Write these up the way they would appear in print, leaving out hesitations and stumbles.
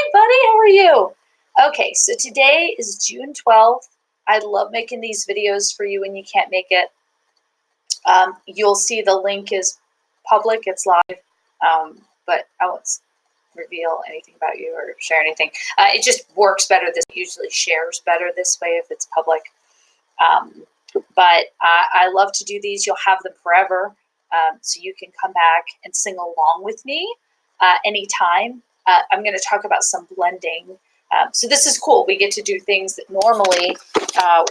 Hi, buddy. How are you? Okay, so today is June 12th. I love making these videos for you when you can't make it. You'll see the link is public, it's live, but I won't reveal anything about you or share anything. It just works better. This usually shares better this way if it's public. But I love to do these. You'll have them forever, so you can come back and sing along with me anytime. I'm going to talk about some blending. So this is cool. We get to do things that normally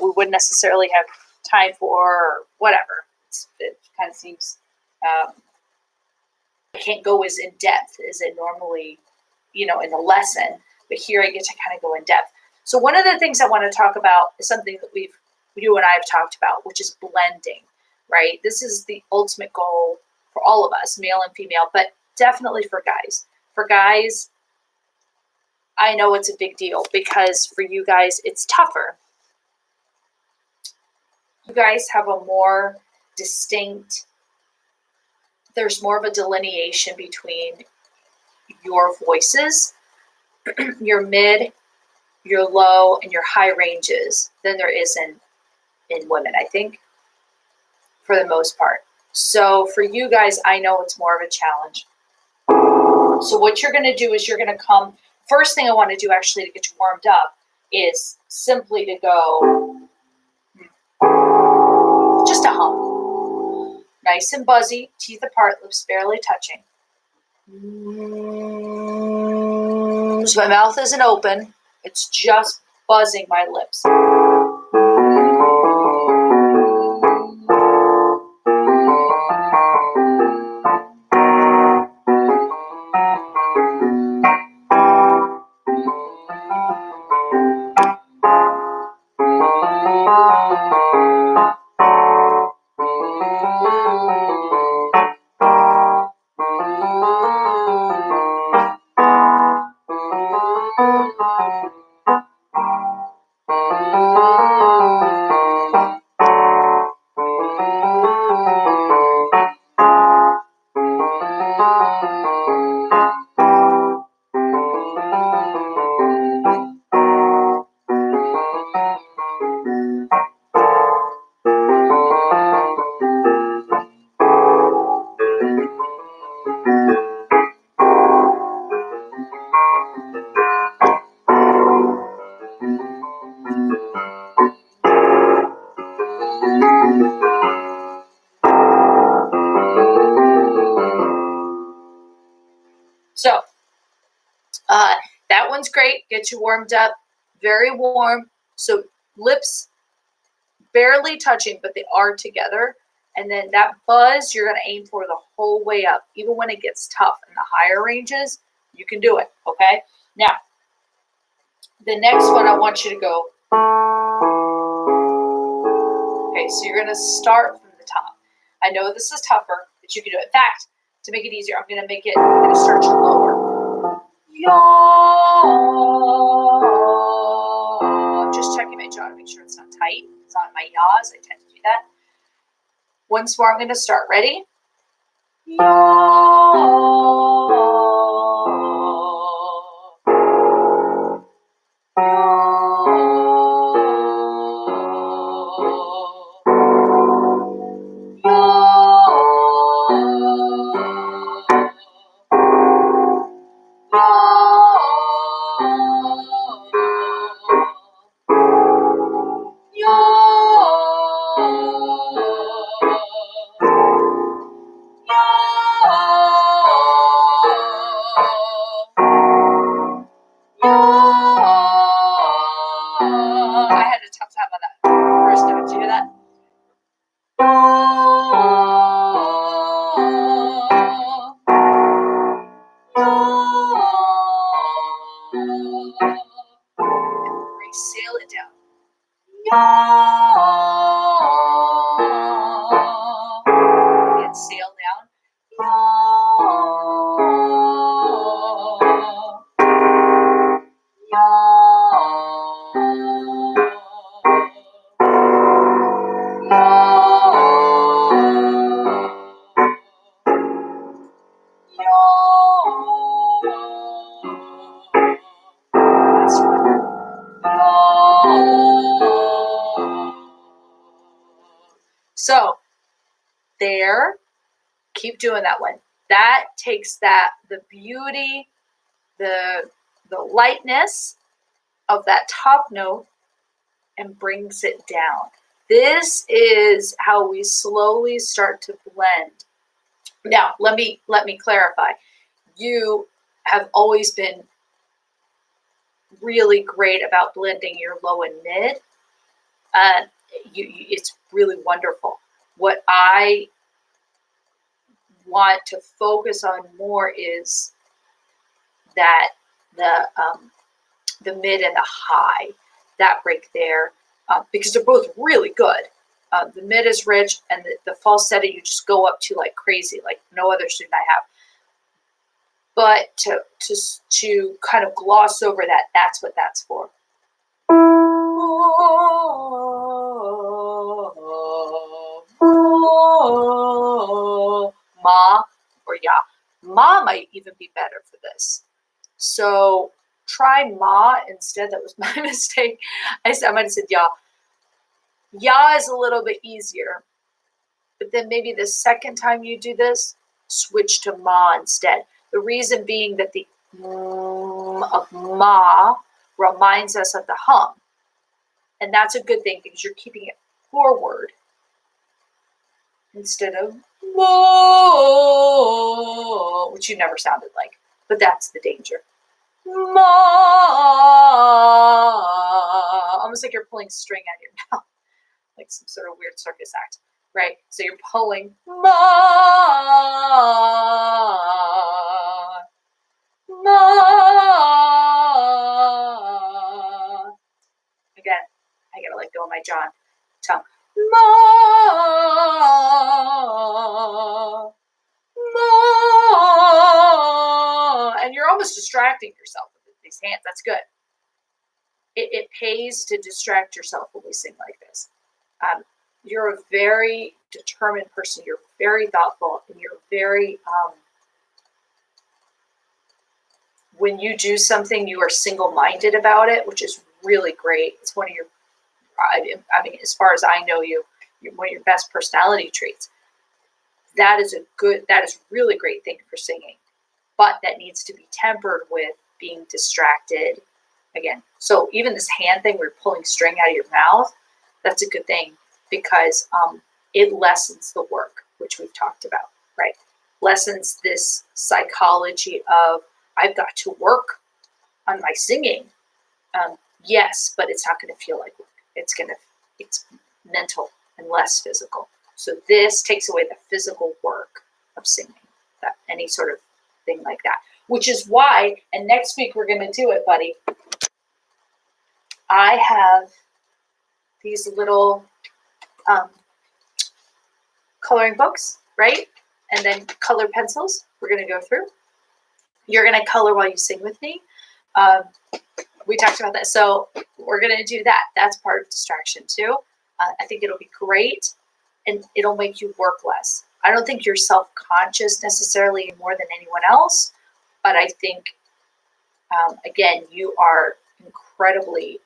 we wouldn't necessarily have time for or whatever. It kind of seems I can't go as in depth as it normally, in the lesson, but here I get to kind of go in depth. So one of the things I want to talk about is something that you and I have talked about, which is blending, right? This is the ultimate goal for all of us, male and female, but definitely for guys. For guys, I know it's a big deal because for you guys, it's tougher. You guys have a more distinct, there's more of a delineation between your voices, your mid, your low, and your high ranges than there is in women, I think, for the most part. So for you guys, I know it's more of a challenge. So what you're going to do is you're going to come, first thing I want to do actually to get you warmed up is simply to go just a hum. Nice and buzzy, teeth apart, lips barely touching. So my mouth isn't open. It's just buzzing my lips. So that one's great. Get you warmed up. Very warm. So lips barely touching, but they are together. And then that buzz, you're going to aim for the whole way up. Even when it gets tough in the higher ranges, you can do it, okay? Now, the next one I want you to go. Okay, so you're going to start from the top. I know this is tougher, but you can do it. In fact, to make it easier, I'm going to start you lower. Yaw. Just checking my jaw to make sure it's not tight. It's on my yaws. I tend to do that. Once more, I'm going to start. Ready? I had a tough time on that first note. Did you hear that? Sail it down. Again, sail down. So there, keep doing that one. That takes the beauty, the lightness of that top note and brings it down. This is how we slowly start to blend. Now, let me clarify. You have always been really great about blending your low and mid. It's really wonderful. What I want to focus on more is that the mid and the high, that break there, because they're both really good. The mid is rich, and the falsetto you just go up to like crazy, like no other student I have. But to kind of gloss over that, that's what that's for. Ma or ya. Ma might even be better for this. So try ma instead. That was my mistake. I might have said ya. Ya is a little bit easier. But then maybe the second time you do this, switch to ma instead. The reason being that the of ma reminds us of the hum. And that's a good thing because you're keeping it forward instead of ma, which you never sounded like. But that's the danger. Ma, almost like you're pulling string out of your mouth, like some sort of weird circus act, right? So you're pulling ma, ma. Again, I gotta let go of my tongue. Ma, ma, and you're almost distracting yourself with these hands. That's good. It pays to distract yourself when we sing like this. You're a very determined person. You're very thoughtful, and you're very when you do something, you are single-minded about it, which is really great. It's one of your, I mean, as far as I know you, one of your best personality traits. That is really great thing for singing, but that needs to be tempered with being distracted. Again, so even this hand thing where you're pulling string out of your mouth, that's a good thing because it lessens the work, which we've talked about, right? Lessens this psychology of I've got to work on my singing. Yes, but it's not going to feel like work. It's mental and less physical. So this takes away the physical work of singing, any sort of thing like that. Which is why, and next week we're going to do it, buddy. I have these little coloring books, right? And then color pencils we're going to go through. You're going to color while you sing with me. We talked about that. So we're going to do that. That's part of distraction too. I think it'll be great and it'll make you work less. I don't think you're self-conscious necessarily more than anyone else, but I think, again, you are incredibly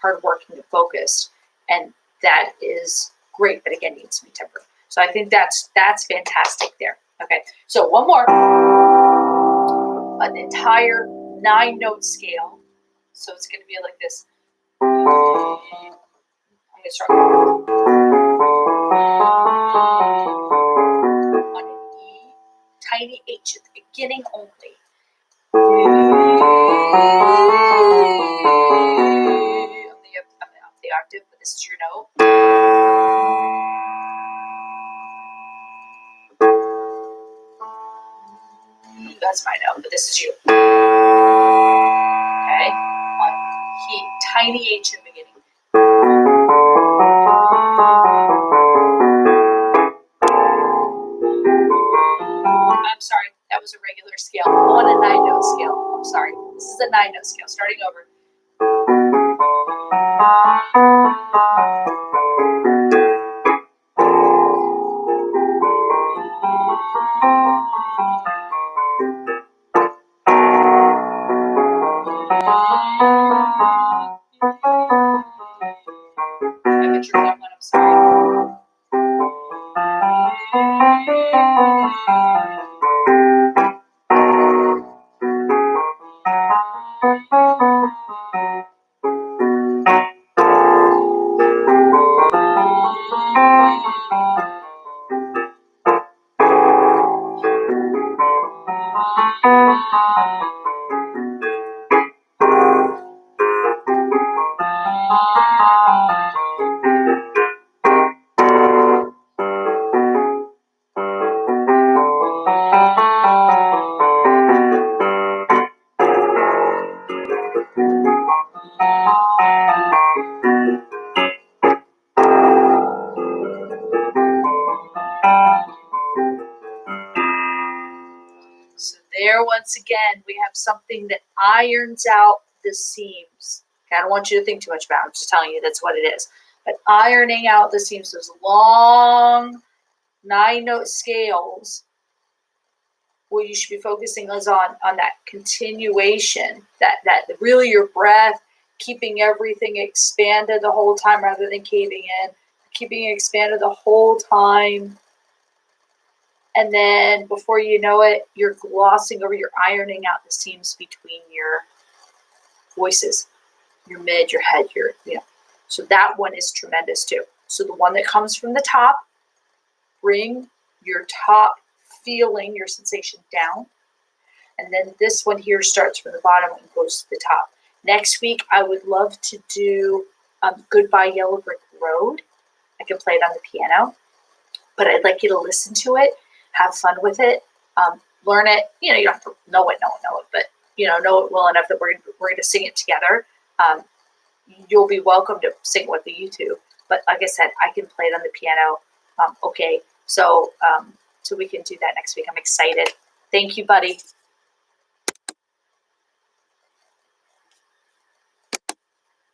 hardworking and focused, and that is great, but again, needs to be tempered. So I think that's fantastic there. Okay, so one more. An entire 9-note scale. So it's going to be like this. I'm going to start on an E, tiny H at the beginning only. Of the octave, but this is your note. That's my note, but this is you. Okay, on key, tiny H in the beginning. I'm sorry, that was a regular scale. On a 9-note scale. I'm sorry. This is a 9-note scale. Starting over. I butchered that one. I'm sorry. So there, once again, we have something that irons out the seams. Okay, I don't want you to think too much about it. I'm just telling you that's what it is. But ironing out the seams, those long 9-note scales, what you should be focusing is on that continuation, that really your breath, keeping everything expanded the whole time rather than caving in, keeping it expanded the whole time. And then before you know it, you're glossing over, you're ironing out the seams between your voices, your mid, your head, So that one is tremendous too. So the one that comes from the top, bring your top feeling, your sensation down. And then this one here starts from the bottom and goes to the top. Next week, I would love to do Goodbye Yellow Brick Road. I can play it on the piano, but I'd like you to listen to it, have fun with it, learn it. You don't have to know it, but know it well enough that we're going to sing it together. You'll be welcome to sing with the YouTube, but like I said, I can play it on the piano. Okay, so we can do that next week. I'm excited. Thank you, buddy.